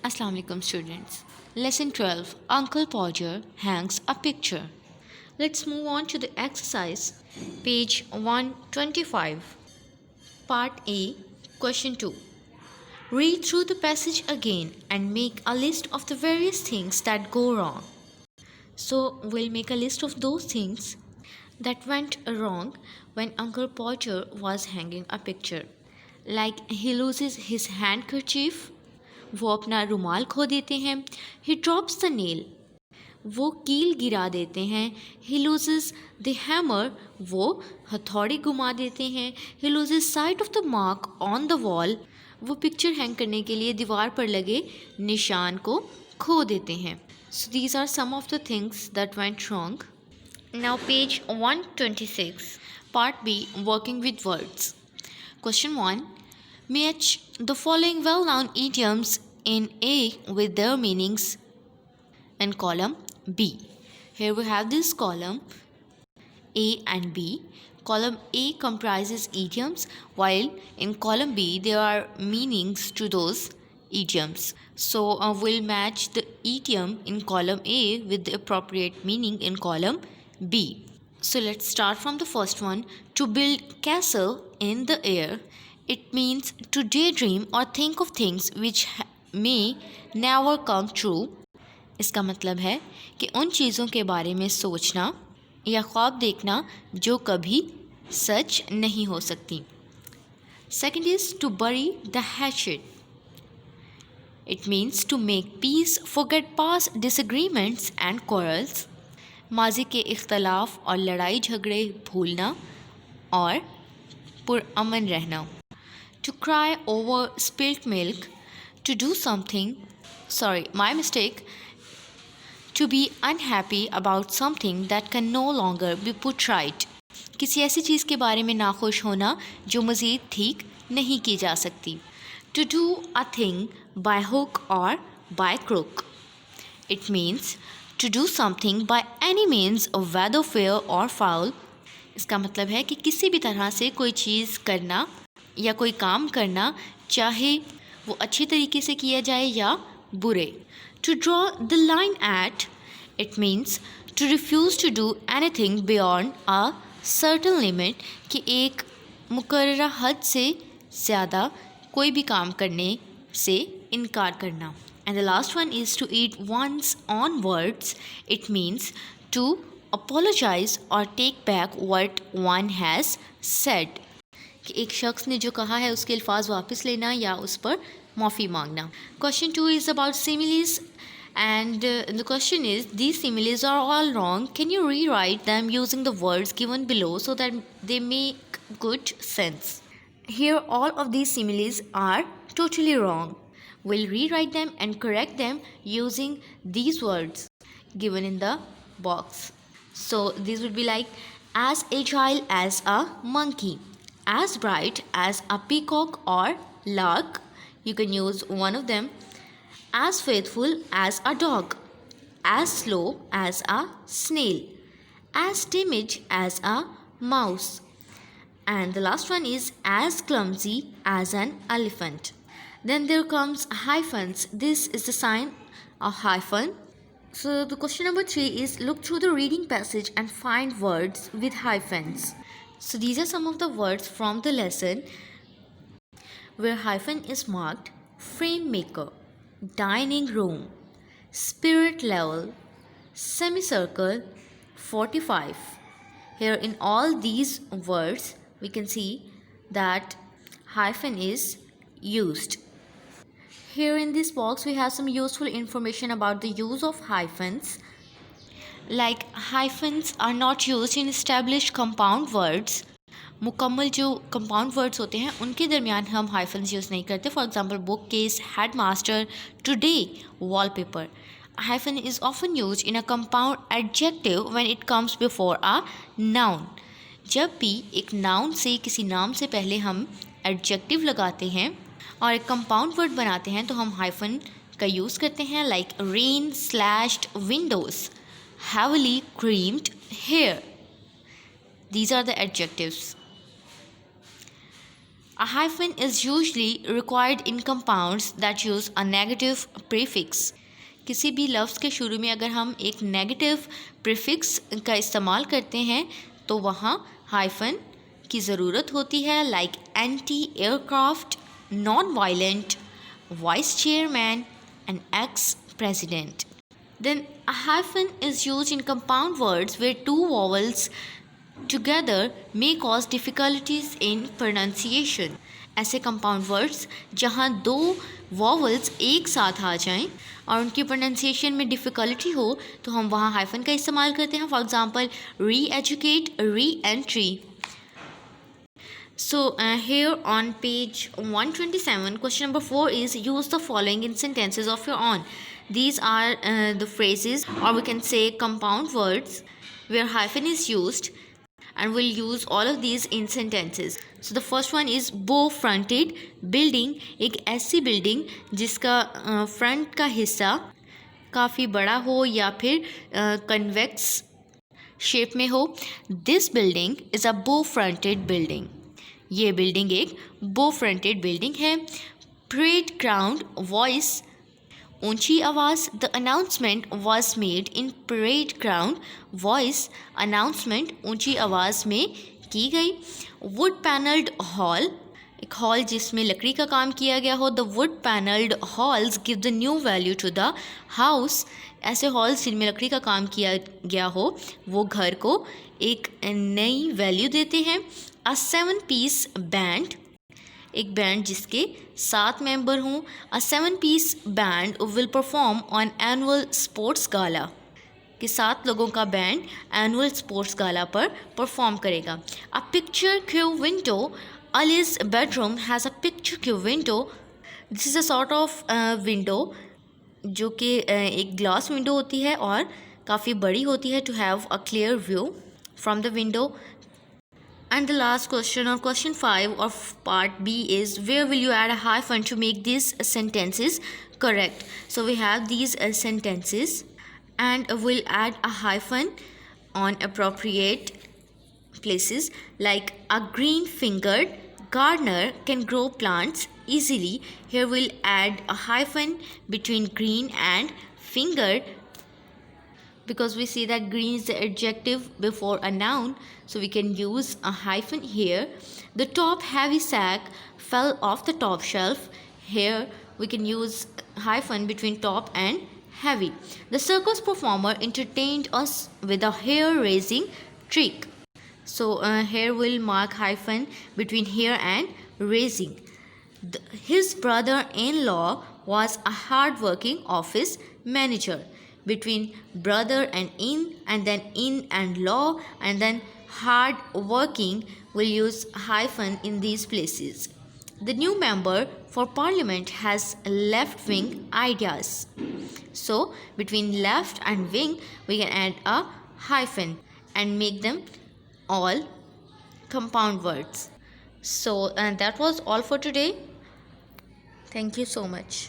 Assalamu alaikum students. Lesson 12 Uncle Podger hangs a picture. Let's move on to the exercise. Page 125. Part A. Question 2. Read through the passage again and make a list of the various things that go wrong. So we'll make a list of those things that went wrong when Uncle Podger was hanging a picture. Like he loses his handkerchief, वो अपना रुमाल खो देते हैं, he drops the nail, वो कील गिरा देते हैं, he loses the hammer, वो हथौड़ी घुमा देते हैं, he loses sight of the mark on the wall, वो पिक्चर हैंग करने के लिए दीवार पर लगे निशान को खो देते हैं. So these are some of the things that went wrong. Now page 126, part B, working with words. Question 1. Match the following well-known idioms in A with their meanings in column B. Here we have this column A and B. Column A comprises idioms, while in column B there are meanings to those idioms. So we'll match the idiom in column A with the appropriate meaning in column B. So let's start from the first one. To build castle in the air. It means to daydream or think of things which may never come true. इसका मतलब है कि उन चीज़ों के बारे में सोचना या ख्वाब देखना जो कभी सच नहीं हो सकती. Second is to bury the hatchet. It means to make peace, forget past disagreements and quarrels. माजी के इख्तलाफ और लड़ाई झगड़े भूलना और पुरअमन रहना. To cry over spilt milk, to do something, my mistake, to be unhappy about something that can no longer be put right. किसी ऐसी चीज़ के बारे में नाखुश होना जो मज़ीद ठीक नहीं की जा सकती. To do a thing by hook or by crook. It means to do something by any means, whether fair or foul. इसका मतलब है कि किसी भी तरह से कोई चीज़ करना या कोई काम करना, चाहे वो अच्छी तरीके से किया जाए या बुरे. To draw the line at, it means to refuse to do anything beyond a certain limit, कि एक मुकर्ररा हद से ज़्यादा कोई भी काम करने से इनकार करना. And the last one is to eat one's own words. It means to apologize or take back what one has said. कि एक शख्स ने जो कहा है उसके अल्फाज वापस लेना या उस पर माफ़ी मांगना. Question 2 is about similes, and the question is, these similes are all wrong. Can you rewrite them using the words given below so that they make good sense? Here all of these similes are totally wrong. We'll rewrite them and correct them using these words given in the box. So these would be like, as agile as a monkey, as bright as a peacock or lark, you can use one of them, as faithful as a dog, as slow as a snail, as timid as a mouse, and the last one is as clumsy as an elephant. Then there comes hyphens. This is the sign of hyphen. So the question number 3 is, look through the reading passage and find words with hyphens. So these are some of the words from the lesson where hyphen is marked: frame maker, dining room, spirit level, semicircle, 45. Here in all these words we can see that hyphen is used. Here in this box we have some useful information about the use of hyphens. Like hyphens are not used in established compound words. मुकम्मल जो compound words होते हैं उनके दरमियान हम hyphens use नहीं करते. For example, bookcase, headmaster, today, wallpaper. Hyphen is often used in a compound adjective when it comes before a noun. जब भी एक noun से किसी नाम से पहले हम adjective लगाते हैं और एक compound word बनाते हैं तो हम hyphen का यूज़ करते हैं. Like rain slashed windows, heavily creamed hair. These are the adjectives. A hyphen is usually required in compounds that use a negative prefix. किसी भी लफ्ज़ के शुरू में अगर हम एक नेगेटिव प्रीफिक्स का इस्तेमाल करते हैं तो वहाँ हाइफन की ज़रूरत होती है, like anti aircraft, non violent, vice chairman and x president. Then a hyphen is used in compound words where two vowels together may cause difficulties in pronunciation. ऐसे compound words जहाँ दो vowels एक साथ आ जाएं और उनकी pronunciation में difficulty हो तो हम वहाँ hyphen का इस्तेमाल करते हैं. For example, re-educate, re-entry. So here on page 127, question number 4 is use the following in sentences of your own. These are the phrases, or we can say compound words where hyphen is used, and we'll use all of these in sentences. So the first one is bow fronted building. एक ऐसी building जिसका front का हिस्सा काफ़ी बड़ा हो या फिर convex shape में हो. This building is a bow fronted building. ये बिल्डिंग एक बो फ्रंटेड बिल्डिंग है. परेड ग्राउंड वॉइस, ऊंची आवाज़. The announcement was made in parade ground voice, announcement ऊंची आवाज़ में की गई. वुड पैनल्ड हॉल, एक हॉल जिसमें लकड़ी का काम किया गया हो. The wood panelled halls give the new value to the house. ऐसे हॉल्स जिनमें लकड़ी का काम किया गया हो वो घर को एक नई वैल्यू देते हैं. अ 7-piece बैंड, एक बैंड जिसके 7 मेंबर हों. A 7-piece band will perform on annual sports gala, कि 7 लोगों का बैंड एनुअल स्पोर्ट्स गाला पर परफॉर्म करेगा. A picture Q window, allies bedroom has a picture Q window. This is a sort of window जो कि एक glass window होती है और काफ़ी बड़ी होती है, to have a clear view from the window. And the last question, or question 5 of part B, is where will you add a hyphen to make these sentences correct? So we have these sentences and we'll add a hyphen on appropriate places, like a green fingered gardener can grow plants easily. Here we'll add a hyphen between green and fingered because we see that green is the adjective before a noun, so we can use a hyphen here. The top heavy sack fell off the top shelf. Here we can use hyphen between top and heavy. The circus performer entertained us with a hair raising trick. So here we'll mark hyphen between here and raising. His brother-in-law was a hard-working office manager. Between brother and in, and then in and law, and then hard working, we'll use hyphen in these places. The new member for parliament has left wing ideas. So between left and wing we can add a hyphen and make them all compound words. So that was all for today. Thank you so much.